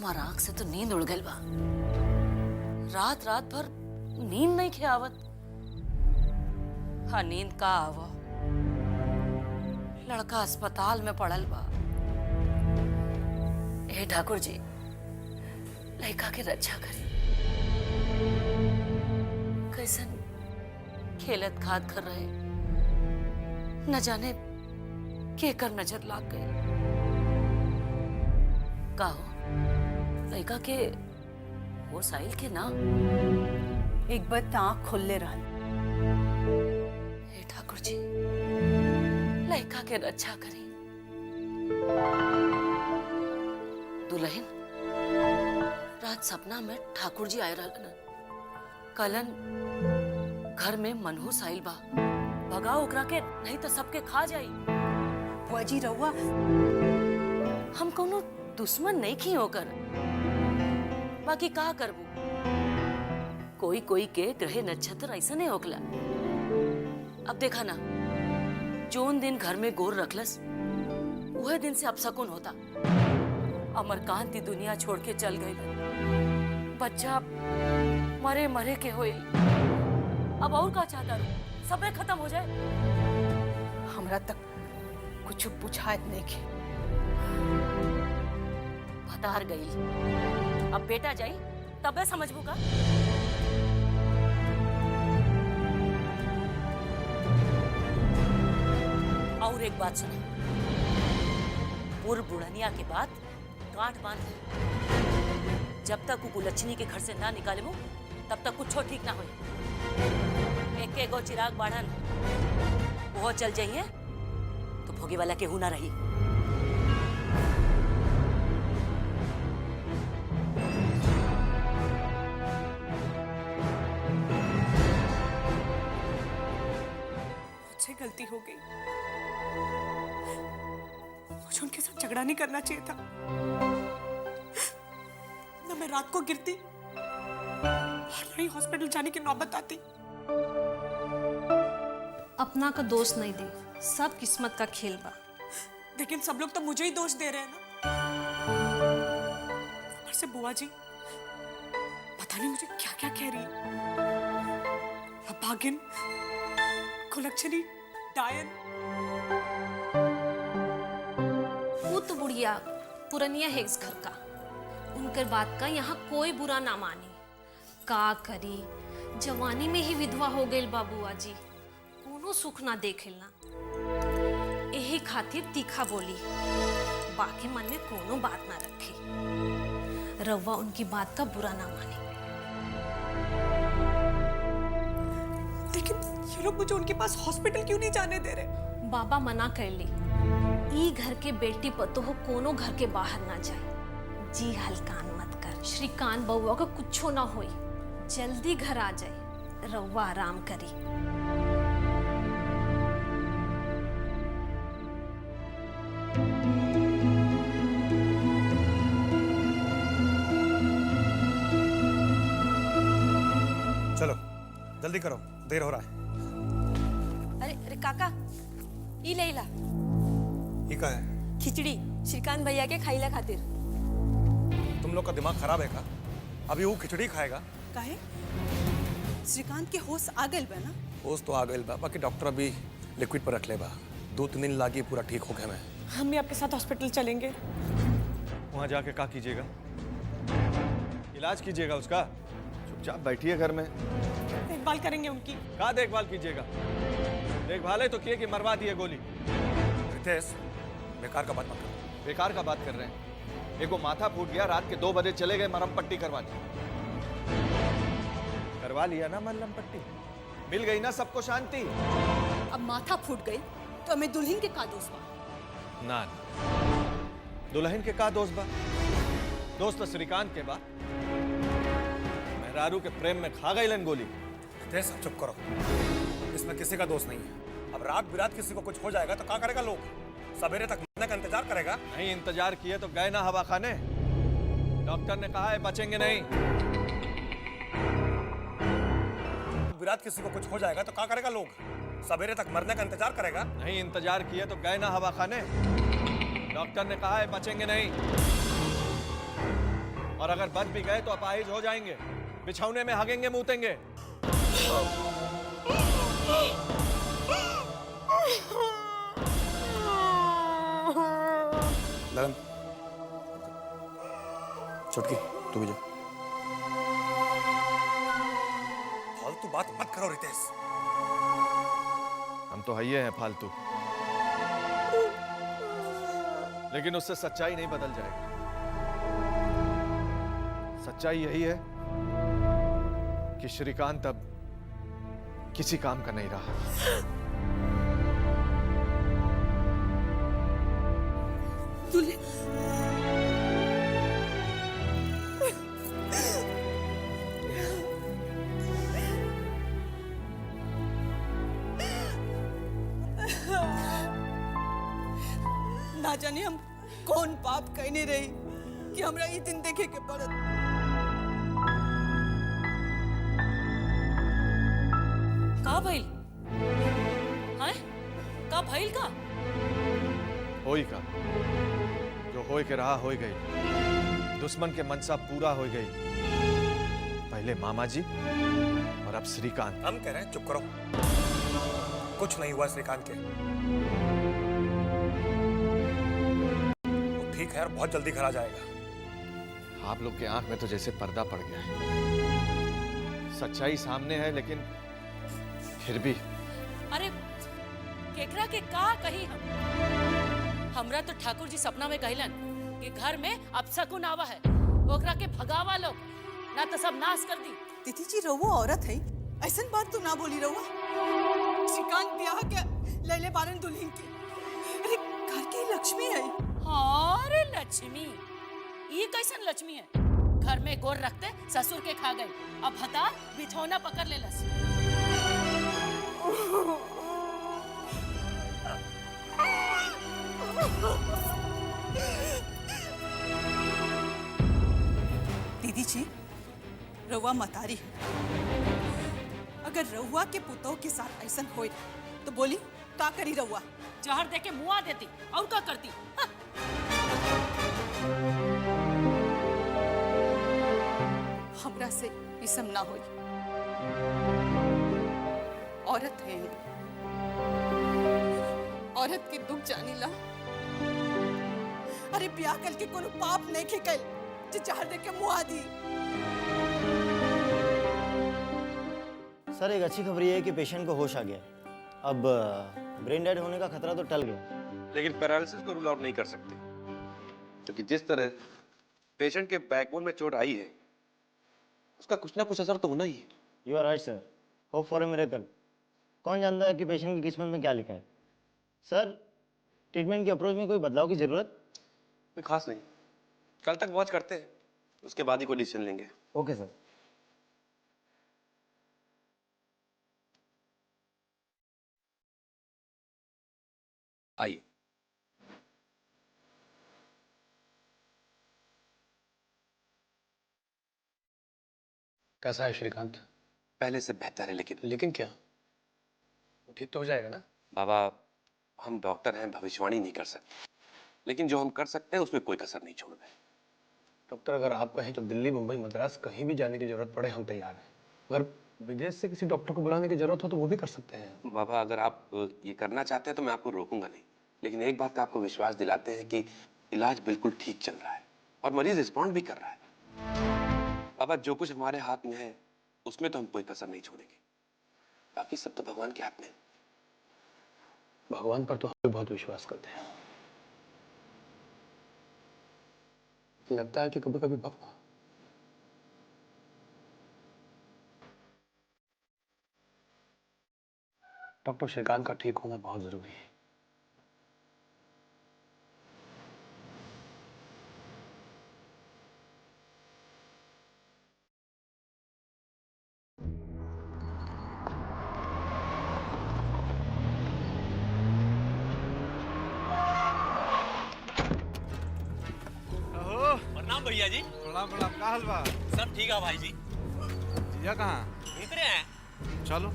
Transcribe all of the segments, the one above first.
हमारा आंख से तो नींद उड़ गई बा। रात रात भर नींद नहीं खे आवत। हाँ, नींद का आवा। लड़का अस्पताल में पड़ल बा। हे ठाकुर जी, लड़का के रक्षा करी। कैसन खेलत खाद कर रहे, न जाने केकर नजर लाग गई। का हो, लड़का के वो साहिल के ना एक बार आँख खोलले रहल। हे ठाकुर जी, लड़का के रक्षा करी। दुल्हन, रात सपना में ठाकुर जी आए रहलन। कलन घर में मनहूस आइल बा। भगा ओकरा के, नहीं तो सबके खा जाई। बुआ जी रहुआ, हम कोनो दुश्मन नहीं खी होकर, बाकी का करबू। कोई कोई के ग्रह नक्षत्र ऐसा नहीं होकला। अब देखा ना, जोन दिन घर में गोर रखलस वह दिन से अपशकुन होता। अमरकांति दुनिया छोड़ के चल गई। बच्चा मरे मरे के होई। अब और का चाहता रू, सबे खत्म हो जाए। हमरा तक कुछ बुझात नहीं के। भतार गई, अब बेटा जाई तबे समझबू का। और एक बात सुनो, पूर्व बुढ़निया के बाद गांठ बांध ले। जब तक कुकुलच्छनी के घर से ना निकाले मुंह, तब तक कुछ ठीक ना हो। एक एगो चिराग बाढ़न वो चल जाइए तो भोगे वाला केहू ना रही। मुझसे गलती हो गई। मुझे उनके साथ झगड़ा नहीं करना चाहिए था। ना मैं रात को गिरती और नहीं हॉस्पिटल जाने की नौबत आती। अपना का दोष नहीं दे, सब किस्मत का खेल बा। लेकिन सब लोग तो मुझे ही दोष दे रहे हैं ना। ऊपर से बुआ जी पता नहीं मुझे क्या क्या कह रही है। भागिन, कुलच्छनी, डायन। वो तो बुढ़िया पुरनिया है इस घर का। उनकर बात का यहाँ कोई बुरा ना मानी। का करी, जवानी में ही विधवा हो गई बाबूआ जी। कोनो सुख ना देखेलना। यही खातिर तीखा बोली, बाकी मन में कोनो बात ना रखी। रवा उनकी बात का बुरा ना माने। लेकिन ये लोग मुझे उनके पास हॉस्पिटल क्यों नहीं जाने दे रहे? बाबा मना कर ली। ई घर के बेटी पतो हो कोनो घर के बाहर ना जाए। जी हल्कान मत कर। श्रीकांत बउआ का कुछो ना होई। जल्दी घर आ जाए, रउआ आराम करी। चलो जल्दी करो, देर हो रहा है। अरे अरे काका, ई लैला ये क्या है? खिचड़ी श्रीकांत भैया के खाइला खातिर। तुम लोग का दिमाग खराब है का? अभी वो खिचड़ी खाएगा? काहे? श्रीकांत के होश आ गए बा ना? होश तो आ गई बा, बाकी डॉक्टर अभी लिक्विड पर रख ले बा। 2-3 दिन लागी पूरा ठीक हो गया। मैं हम भी आपके साथ हॉस्पिटल चलेंगे। वहाँ जाके क्या कीजिएगा? इलाज कीजिएगा उसका? चुपचाप बैठिए घर में। देखभाल करेंगे उनकी। क्या देखभाल कीजिएगा? देखभाल है तो किए कि मरवा दिए गोली। रितेश, बेकार का बात मत करो। बेकार का बात कर रहे हैं। एगो माथा फूट गया, रात के 2 बजे चले गए मरहम पट्टी करवाने। करवा लिया ना मरहम पट्टी, मिल गई ना सबको शांति। अब माथा फूट गई तो हमें दुल्हन के का दोष बा? ना दुल्हन के का दोस्त बा? दोस्त तो श्रीकांत के बा। मेहरारू के प्रेम में खा गई लन गोली। रितेश, अब चुप करो। इसमें किसी का दोष नहीं है। अब रात बिरात किसी को कुछ हो जाएगा तो क्या करेगा? लोग सवेरे तक मरने का इंतजार करेगा? नहीं इंतजार किए तो गए ना हवा खाने। डॉक्टर ने कहा है बचेंगे नहीं। बिरात किसी को कुछ हो जाएगा तो क्या करेगा? लोग सवेरे तक मरने का इंतजार करेगा? नहीं इंतजार किए तो गए ना हवा खाने। डॉक्टर ने कहा है बचेंगे नहीं। और अगर बच भी गए तो अपाहिज हो जाएंगे, बिछौने में हगेंगे मूतेंगे। लगन, छुटकी तू भी जा। फालतू बात मत करो रितेश। हम तो हइये हैं फालतू, लेकिन उससे सच्चाई नहीं बदल जाएगी। सच्चाई यही है कि श्रीकांत अब किसी काम का नहीं रहा। दुल्हन, ना जाने हम कौन पाप कहने रही कि हमरा ये दिन देखे के पड़त। का भइल? हैं? का भइल का? होई का जो होय के रहा होई गई। दुश्मन के मनसा पूरा हो गई। पहले मामा जी और अब श्रीकांत। हम कह रहे हैं चुप करो। कुछ नहीं हुआ श्रीकांत के। वो ठीक है और बहुत जल्दी घर आ जाएगा। आप लोग के आंख में तो जैसे पर्दा पड़ गया है। सच्चाई सामने है लेकिन फिर भी। अरे केकरा के का कही हम? हमरा तो ठाकुर जी सपना में कहलन कि घर में अपशकुन आवा है, ओकरा के भगावा लोग, ना तो सब नाश कर दी। दीदी जी रहुआ औरत है, ऐसन बात तो ना बोली रहुआ। श्रीकांत ब्याह के लैले बारन दुल्हन की। अरे घर की लक्ष्मी है। हाँ रे लक्ष्मी, ये कैसन लक्ष्मी है? घर में गोर रखते ससुर के खा गई, अब हता बिछौना पकड़ ले लस। दीदी जी रहुआ मतारी है। अगर रहुआ के पुतों के साथ ऐसा होए तो बोली का करी रहुआ? जहर दे के मुआ देती और क्या करती? हाँ। हमरा से इसम ना होई। औरत है, औरत के दुख जानीला। अरे ब्याह कल के कोनो पाप नहीं के कल जो जहर दे के मुआ दी। सर, एक अच्छी खबर ये है कि पेशेंट को होश आ गया है। अब ब्रेन डेड होने का खतरा तो टल गया, लेकिन पैरालिसिस को रूल आउट नहीं कर सकते, क्योंकि जिस तरह पेशेंट के बैकबोन में चोट आई है उसका कुछ ना कुछ असर तो होना ही है। You are right sir, hope for a miracle. कौन जानता है कि पेशेंट की किस्मत में क्या लिखा है। सर, ट्रीटमेंट की अप्रोच में कोई बदलाव की जरूरत? कोई खास नहीं, कल तक वॉच करते हैं, उसके बाद ही कोई डिसीजन लेंगे। Okay sir. आइए। कैसा है श्रीकांत? पहले से बेहतर है, लेकिन क्या ठीक तो हो जाएगा ना? बाबा, हम डॉक्टर हैं, भविष्यवाणी नहीं कर सकते, लेकिन जो हम कर सकते हैं उसमें कोई कसर नहीं छोड़ रहे। डॉक्टर, अगर आप कहें तो दिल्ली, मुंबई, मद्रास कहीं भी जाने की जरूरत पड़े हम तैयार हैं। अगर विदेश से किसी डॉक्टर को बुलाने की जरूरत हो तो वो भी कर सकते हैं। बाबा, अगर आप ये करना चाहते हैं तो मैं आपको रोकूंगा नहीं, लेकिन एक बात का आपको विश्वास दिलाते हैं कि इलाज बिल्कुल ठीक चल रहा है और मरीज रिस्पॉन्ड भी कर रहा है। बाबा, जो कुछ हमारे हाथ में है उसमें तो हम कोई कसर नहीं छोड़ेंगे, बाकी सब तो भगवान के हाथ में है। भगवान पर तो हम भी बहुत विश्वास करते हैं। लगता है कि कभी कभी डॉक्टर श्रीकांत का ठीक होना बहुत जरूरी है। प्रणाम भैया जी। प्रणाम प्रणाम। का हलवा? सब ठीक है भाई जी। जिया कहाँ? भीतर हैं। चलो।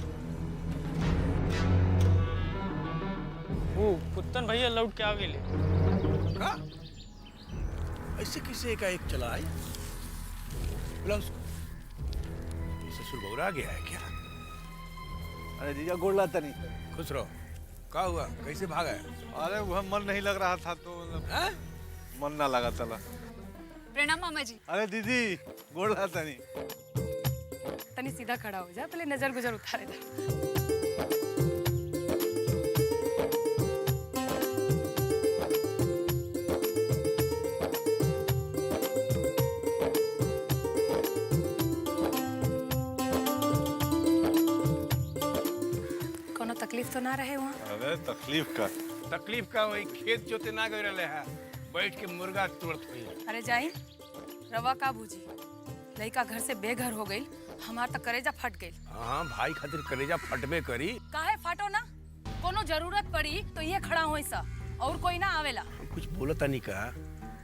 वो कुत्तन भैया लौट के आ गए। का? ऐसे किसे का एक चला है? बुला उसको। ये ससुर बौरा गया है क्या? अरे जीजा गोड़ लाता नहीं। खुश रहो। क्या हुआ? कैसे भागा है? अरे वह मन नहीं लग रहा था तो हाँ? मन ना लगा चला। प्रणाम मामा जी। अरे दीदी गोड़ लाता नहीं। तनी सीधा खड़ा हो जा, पहले नजर गुजर उतारे था। कोनो तकलीफ तो ना रहे वहाँ? अरे तकलीफ का वही खेत जोते ना गए रहे है, बैठ के मुर्गा तोड़त हुई। अरे जाई रवा का बूझी, लड़का घर से बेघर हो गई, हमार तो करेजा फट गई। हाँ भाई खातिर कलेजा फटबे करी। काहे फाटो ना, कोनो जरूरत पड़ी तो ये खड़ा होई सा, और कोई ना आवेला। कुछ बोलता नहीं का,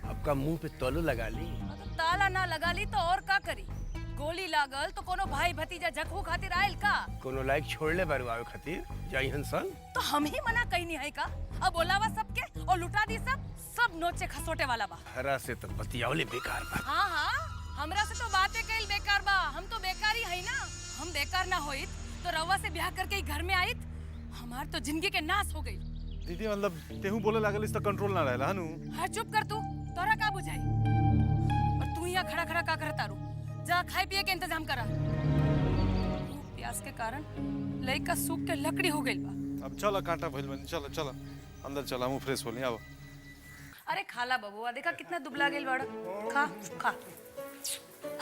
आपका मुंह पे तौलो लगा ली। तो ताला ना लगा ली तो और का करी? गोली लागल तो कोनो भाई भतीजा झकू खातिर आयल का? कोनो लायक छोड़ले बारू आवे खातिर जाई हंसन। तो हम ही मना कहीं नहीं है का? अब बोलावा सबके और लुटा दी सब नोचे खसोटे वाला बा। हरा से तो बतियावले बेकार बा। हाँ हाँ, हमरा से तो बातें कइल बेकार बा, हम तो बेकार ही है ना। हम बेकार ना होइत तो रवा से ब्याह करके ही घर में आइत, हमार तो जिंदगी के नाश हो गई। दीदी मतलब तेहू बोले लागल इस तो कंट्रोल ना रहला हनु। हाँ चुप कर तू, तोरा का बुझाई? और तू यहाँ खड़ा खड़ा का करता रू? जा खाए पिए के इंतजाम करा। भूख प्यास के कारण लइका सूख के लकड़ी हो गइल बा। अब चला कांटा भइल बनी, चला चला अंदर चला, मुंह फ्रेश होली। आओ। अरे खाला बबुआ, देखा कितना दुबला गेल बाड़ा। खा खा।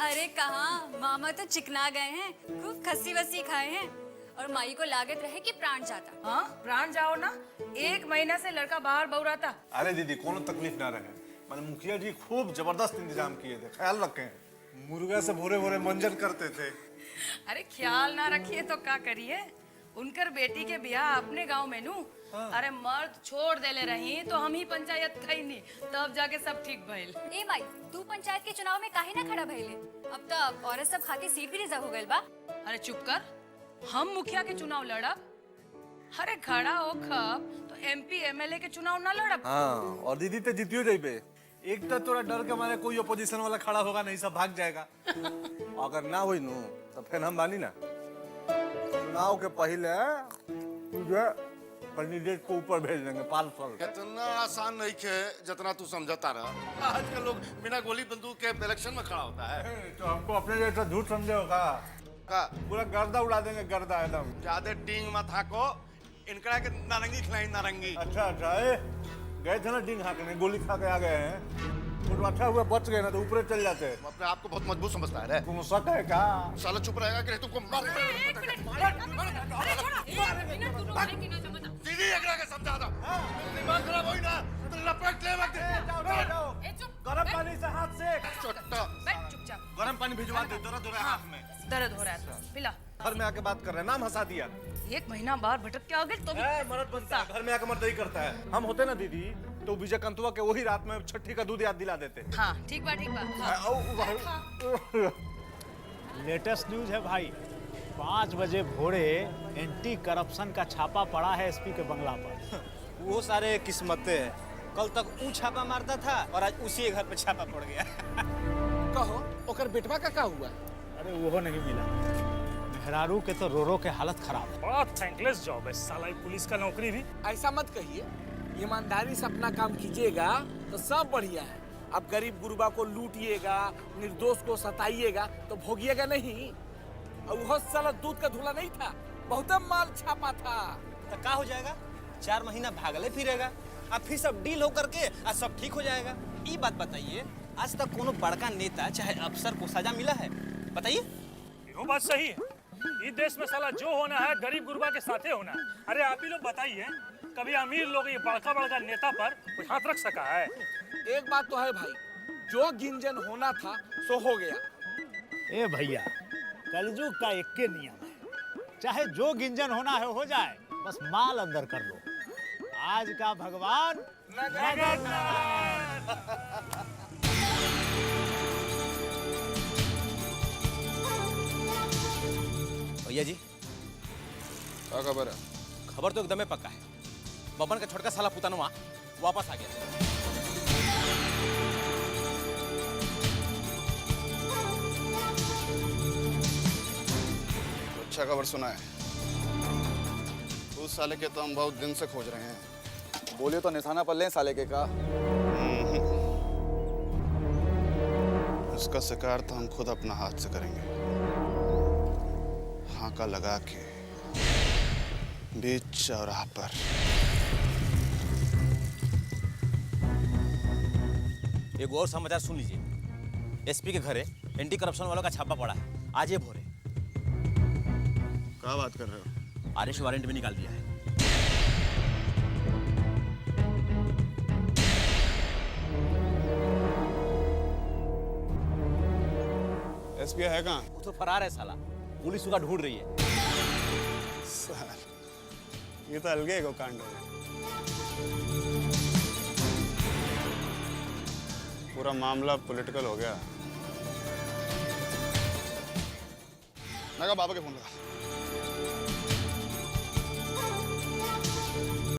अरे कहाँ, मामा तो चिकना गए हैं, खूब खस्सी वस्सी खाए हैं, और माई को लागत रहे कि प्राण जाता। हाँ प्राण जाओ ना, 1 महीना से लड़का बाहर बौराता। अरे दीदी कोनो तकलीफ ना रहे, मैंने मुखिया जी खूब जबरदस्त इंतजाम किए थे, ख्याल रखें। मुर्गा से भोरे भोरे मंजन करते थे। अरे ख्याल ना रखिए तो क्या करिए, उनकर बेटी के ब्याह अपने गांव में नू। अरे मर्द छोड़ देले रही तो हम ही पंचायत खैनी, तब जाके सब ठीक भइल। ए माई, तू पंचायत के चुनाव में काहे ना खड़ा भइले? अब तो औरत सब खातिर सीट भी रिजर्व हो गइल बा। अरे चुप कर, हम मुखिया के चुनाव लड़ब? अरे खड़ा हो खब तो MP MLA के चुनाव ना लड़ब। हाँ, और दीदी तो जीतियो जाइबे। एक तो तोरा डर के मारे कोई अपोजिशन वाला खड़ा होगा नहीं, सब भाग जाएगा। अगर ना हुई नु तो फिर हम बानी ना। चुनाव के पहले तुझे कैंडिडेट को ऊपर भेज देंगे पार्सल। इतना आसान नहीं है जितना तू समझता रहा। आजकल लोग बिना गोली बंदूक के इलेक्शन में खड़ा होता है। तो हमको अपने जैसा झूठ समझे होगा का पूरा गर्दा उड़ा देंगे, गर्दा एकदम। ज्यादा टींग मत हाको, इनकरा के नारंगी खिलाई नारंगी। अच्छा अच्छा, गए थे ना डिंग हाकने, गोली खा के आ गए हैं तो अच्छा हुआ बच गए ना, तो ऊपर चल जाते। अपने आप को बहुत मजबूत समझता है रे। तुम शक है क्या? साला चुप रहेगा कि नहीं तुमको मार दीदी अगला के समझा दो। दिमाग खराब होई ना तो लपेट ले वक्त। गरम पानी से हाथ से चट्टा बैठ चुपचाप। गरम पानी भिजवा दे, दर्द हो रहा है हाथ में। दर्द हो रहा है, पिला। घर में आके बात कर रहे हैं, नाम हंसा दिया। 1 महीना बाहर भटक के आ गए तो भी मर्द बनता है, घर में आके मर्द ही करता है। हम होते ना दीदी तो विजय कंतुआ के वही रात में छठी का दूध याद दिला देते। हाँ ठीक बा ठीक बा। लेटेस्ट न्यूज है भाई, 5 बजे भोरे एंटी करप्शन का छापा पड़ा है SP के बंगला पर। वो सारे किस्मतें हैं, कल तक वो छापा मारता था और आज उसी घर पे छापा पड़ गया। कहो ओकर बेटवा का क्या हुआ? अरे वो नहीं मिला, मेहरारू के तो रो के हालत खराब है। बड़ा थैंकलेस जॉब है साला, पुलिस का नौकरी भी। ऐसा मत कहिए, ईमानदारी से अपना काम कीजिएगा तो सब बढ़िया है। अब गरीब गुरबा को लूटिएगा, निर्दोष को सताइएगा तो भोगिएगा नहीं। और वो साला दूध का धुला नहीं था, बहुत माल छापा था। तो क्या हो जाएगा? 4 महीना भागले फिरेगा, अब फिर सब डील हो करके आज सब ठीक हो जाएगा। ये बात बताइए, आज तक कोनो बड़का नेता चाहे अफसर को सजा मिला है? बताइए। वो बात सही है, इस देश में साला जो होना है गरीब गुरबा के साथे होना है। अरे आप ही लोग बताइए, कभी अमीर लोग ये बड़का बड़का नेता पर कोई हाथ रख सका है? एक बात तो है भाई, जो गिंजन होना था सो हो गया। ए भैया, कलयुग का एक के नियम है, चाहे जो गिंजन होना है हो जाए, बस माल अंदर कर लो। आज का भगवान नगर भैया जी, क्या खबर है? खबर तो एकदम पक्का है, बबन का छोटका साला पुतानुआ वापस आ गया। अच्छा खबर सुना है। उस साले के तो हम बहुत दिन से खोज रहे हैं। बोलिए तो निशाना पर लें साले के का। उसका शिकार तो हम खुद अपना हाथ से करेंगे। हाका लगा के बीच चौराहा पर। एक और समाचार सुन लीजिए। एसपी के घरे एंटी करप्शन वालों का छापा पड़ा है। आज ये भोरे। क्या बात कर रहे हो? अरेस्ट वारंट भी निकाल दिया है। एसपी है कहाँ? वो तो फरार है साला। पुलिस उसका ढूंढ रही है। ये तो अलगे को कांड हो गया। पूरा मामला पॉलिटिकल हो गया। मैं कहा बाबा के फोन लगा।